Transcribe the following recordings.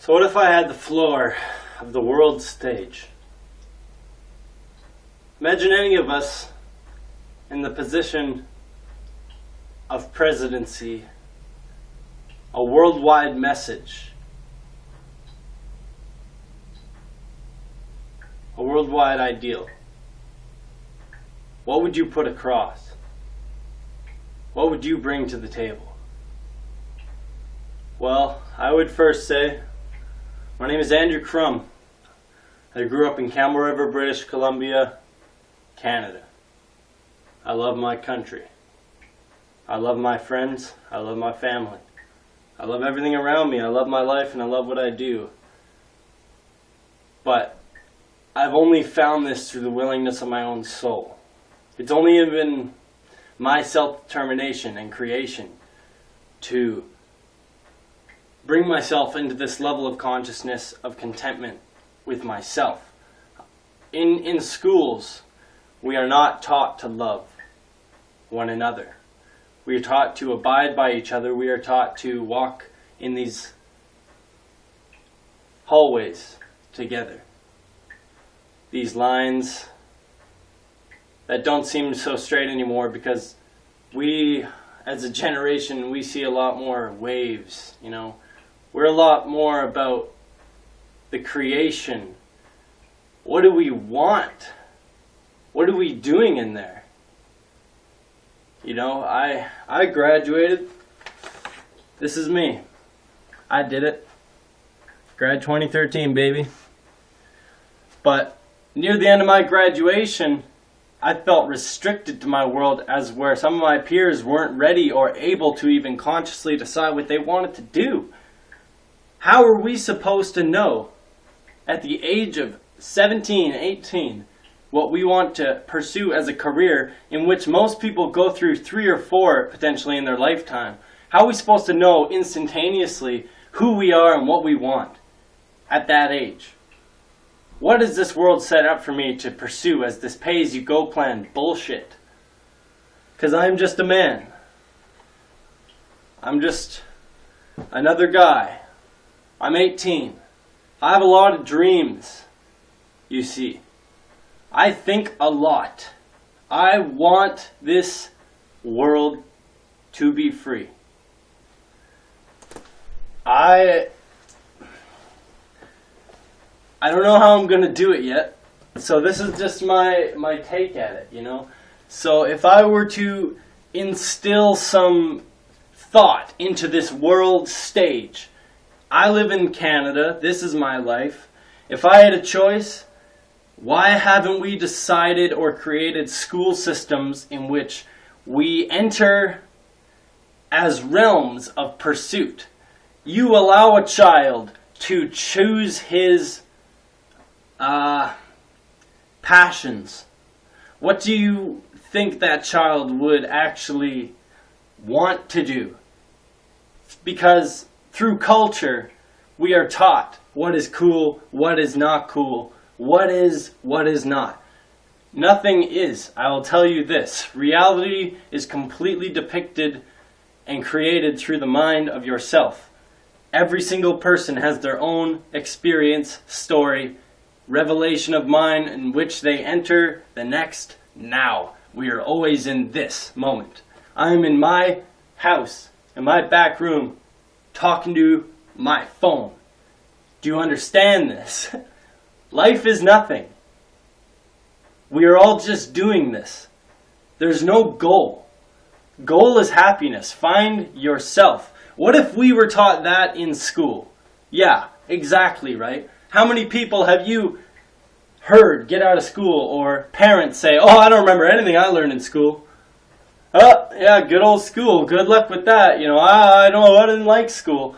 So what if I had the floor of the world stage? Imagine any of us in the position of presidency, a worldwide message, a worldwide ideal. What would you put across? What would you bring to the table? Well, I would first say, my name is Andrew Crum. I grew up in Campbell River, British Columbia, Canada. I love my country. I love my friends. I love my family. I love everything around me. I love my life and I love what I do. But I've only found this through the willingness of my own soul. It's only been my self-determination and creation to bring myself into this level of consciousness of contentment with myself. In schools, we are not taught to love one another. We are taught to abide by each other. We are taught to walk in these hallways together. These lines that don't seem so straight anymore because we, as a generation, we see a lot more waves, We're a lot more about the creation. What do we want? What are we doing in there? I graduated. This is me. I did it. Grad 2013, baby. But near the end of my graduation, I felt restricted to my world as where some of my peers weren't ready or able to even consciously decide what they wanted to do. How are we supposed to know at the age of 17, 18, what we want to pursue as a career in which most people go through 3 or 4 potentially in their lifetime? How are we supposed to know instantaneously who we are and what we want at that age? What is this world set up for me to pursue as this pay-as-you-go plan bullshit? Because I'm just a man. I'm just another guy. I'm 18. I have a lot of dreams, you see. I think a lot. I want this world to be free. I don't know how I'm going to do it yet. So this is just my take at it, So if I were to instill some thought into this world stage, I live in Canada. This is my life. If I had a choice, why haven't we decided or created school systems in which we enter as realms of pursuit? You allow a child to choose his passions. What do you think that child would actually want to do? Because through culture, we are taught what is cool, what is not cool, what is not. Nothing is. I will tell you this. Reality is completely depicted and created through the mind of yourself. Every single person has their own experience, story, revelation of mind in which they enter the next now. We are always in this moment. I am in my house, in my back room, talking to my phone. Do you understand this? Life is nothing. We are all just doing this. There's no goal. Goal is happiness. Find yourself. What if we were taught that in school? Yeah, exactly, right? How many people have you heard get out of school or parents say, "Oh, I don't remember anything I learned in school." Oh, yeah, good old school. Good luck with that. I don't know. I didn't like school.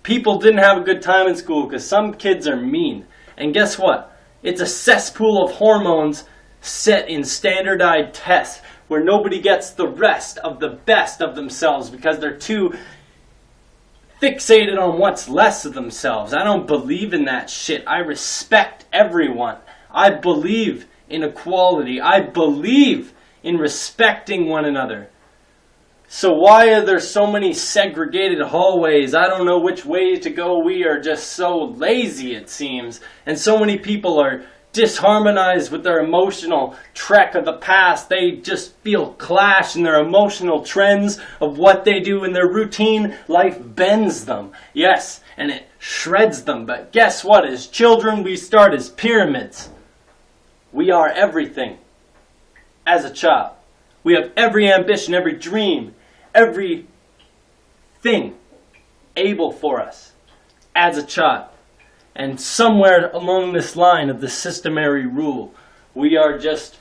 People didn't have a good time in school because some kids are mean. And guess what? It's a cesspool of hormones set in standardized tests where nobody gets the rest of the best of themselves because they're too fixated on what's less of themselves. I don't believe in that shit. I respect everyone. I believe in equality. I believe in respecting one another. So why are there so many segregated hallways? I don't know which way to go. We are just so lazy, it seems. And so many people are disharmonized with their emotional trek of the past. They just feel clash in their emotional trends of what they do in their routine. Life bends them. Yes, and it shreds them. But guess what? As children, we start as pyramids. We are everything as a child. We have every ambition, every dream, everything able for us as a child. And somewhere along this line of the systemary rule, we are just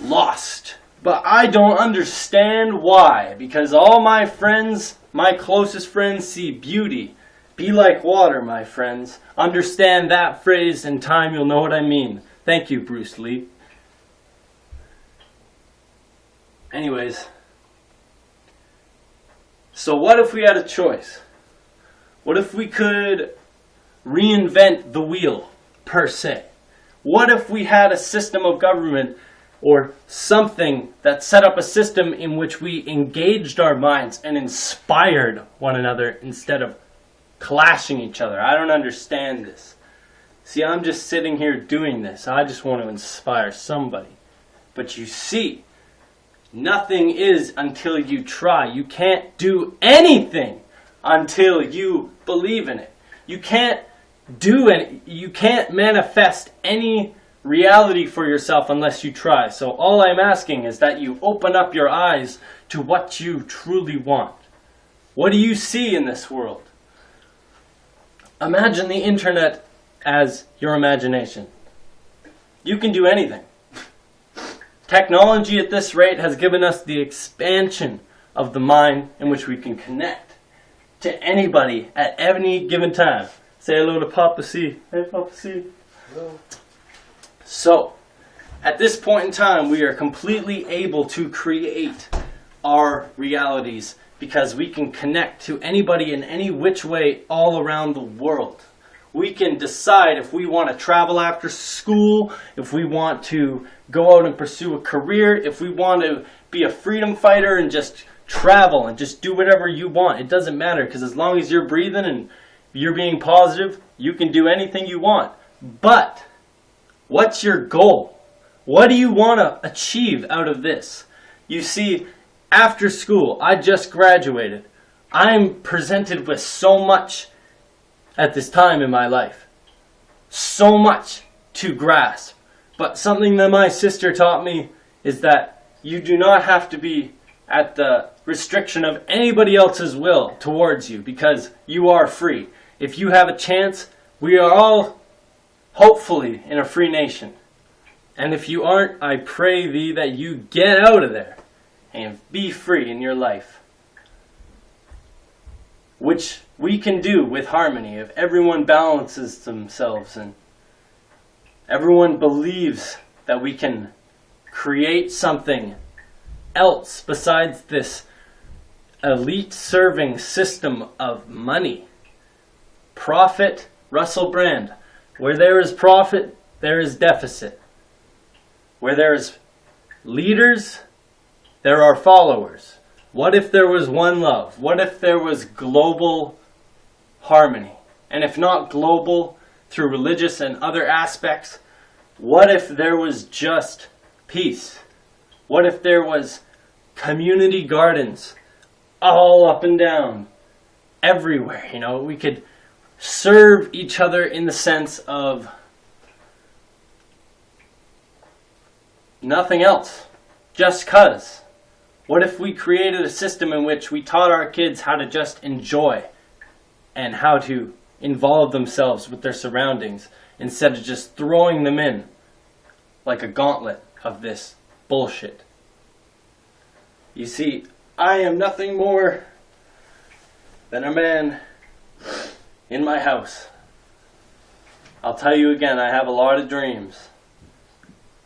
lost. But I don't understand why. Because all my friends, my closest friends, see beauty. Be like water, my friends. Understand that phrase in time, you'll know what I mean. Thank you, Bruce Lee. Anyways, so what if we had a choice? What if we could reinvent the wheel, per se? What if we had a system of government or something that set up a system in which we engaged our minds and inspired one another instead of clashing each other? I don't understand this. See, I'm just sitting here doing this. I just want to inspire somebody. But you see, nothing is until you try. You can't do anything until you believe in it. You can't you can't manifest any reality for yourself unless you try. So all I'm asking is that you open up your eyes to what you truly want. What do you see in this world? Imagine the internet as your imagination. You can do anything. Technology at this rate has given us the expansion of the mind in which we can connect to anybody at any given time. Say hello to Papa C. Hey, Papa C. Hello. So, at this point in time, we are completely able to create our realities because we can connect to anybody in any which way all around the world. We can decide if we want to travel after school, if we want to go out and pursue a career, if we want to be a freedom fighter and just travel and just do whatever you want. It doesn't matter, because as long as you're breathing and you're being positive, you can do anything you want. But what's your goal? What do you want to achieve out of this? You see, after school, I just graduated. I'm presented with so much at this time in my life. So much to grasp. But something that my sister taught me is that you do not have to be at the restriction of anybody else's will towards you, because you are free. If you have a chance, we are all hopefully in a free nation. And if you aren't, I pray thee that you get out of there and be free in your life. Which we can do with harmony if everyone balances themselves and everyone believes that we can create something else besides this elite serving system of money. Profit, Russell Brand. Where there is profit, there is deficit. Where there is leaders, there are followers. What if there was one love? What if there was global harmony? And if not global, through religious and other aspects, what if there was just peace? What if there was community gardens all up and down, everywhere? You know, we could serve each other in the sense of nothing else, just 'cause. What if we created a system in which we taught our kids how to just enjoy and how to involve themselves with their surroundings instead of just throwing them in like a gauntlet of this bullshit? You see, I am nothing more than a man in my house. I'll tell you again, I have a lot of dreams.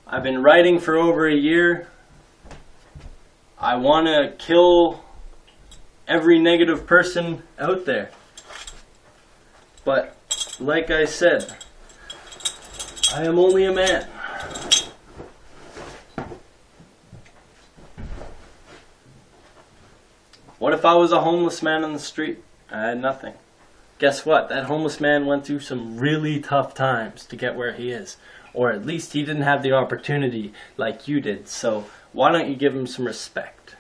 I've been writing for over a year. I want to kill every negative person out there. But, like I said, I am only a man. What if I was a homeless man on the street? I had nothing. Guess what? That homeless man went through some really tough times to get where he is. Or at least he didn't have the opportunity like you did. So why don't you give him some respect?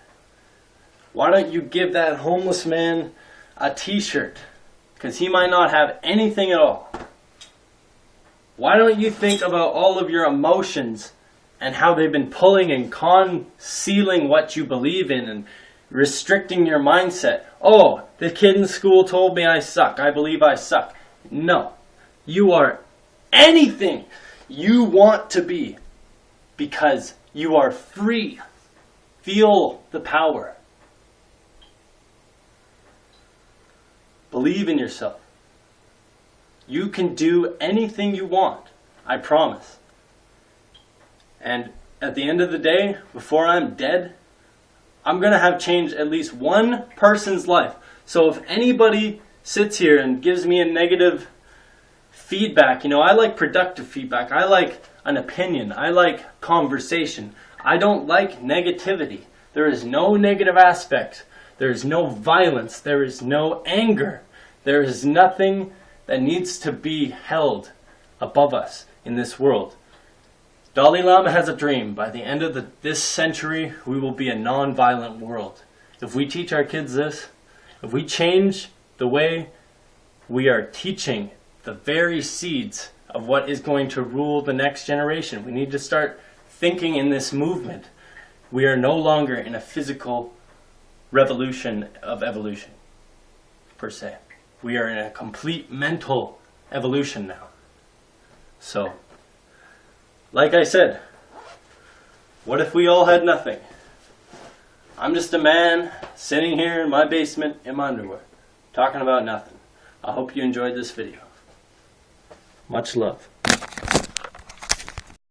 Why don't you give that homeless man a t-shirt? Because he might not have anything at all. Why don't you think about all of your emotions and how they've been pulling and concealing what you believe in and restricting your mindset? Oh, the kid in school told me I suck. I believe I suck. No. You are anything you want to be because you are free. Feel the power. Believe in yourself. You can do anything you want. I promise. And at the end of the day, before I'm dead, I'm going to have changed at least one person's life. So if anybody sits here and gives me a negative feedback, I like productive feedback. I like an opinion. I like conversation. I don't like negativity. There is no negative aspect. There is no violence. There is no anger. There is nothing that needs to be held above us in this world. Dalai Lama has a dream. By the end of this century, we will be a non-violent world. If we teach our kids this, if we change the way we are teaching the very seeds of what is going to rule the next generation, we need to start thinking in this movement. We are no longer in a physical revolution of evolution, per se. We are in a complete mental evolution now. So, like I said, what if we all had nothing? I'm just a man sitting here in my basement in my underwear, talking about nothing. I hope you enjoyed this video. Much love.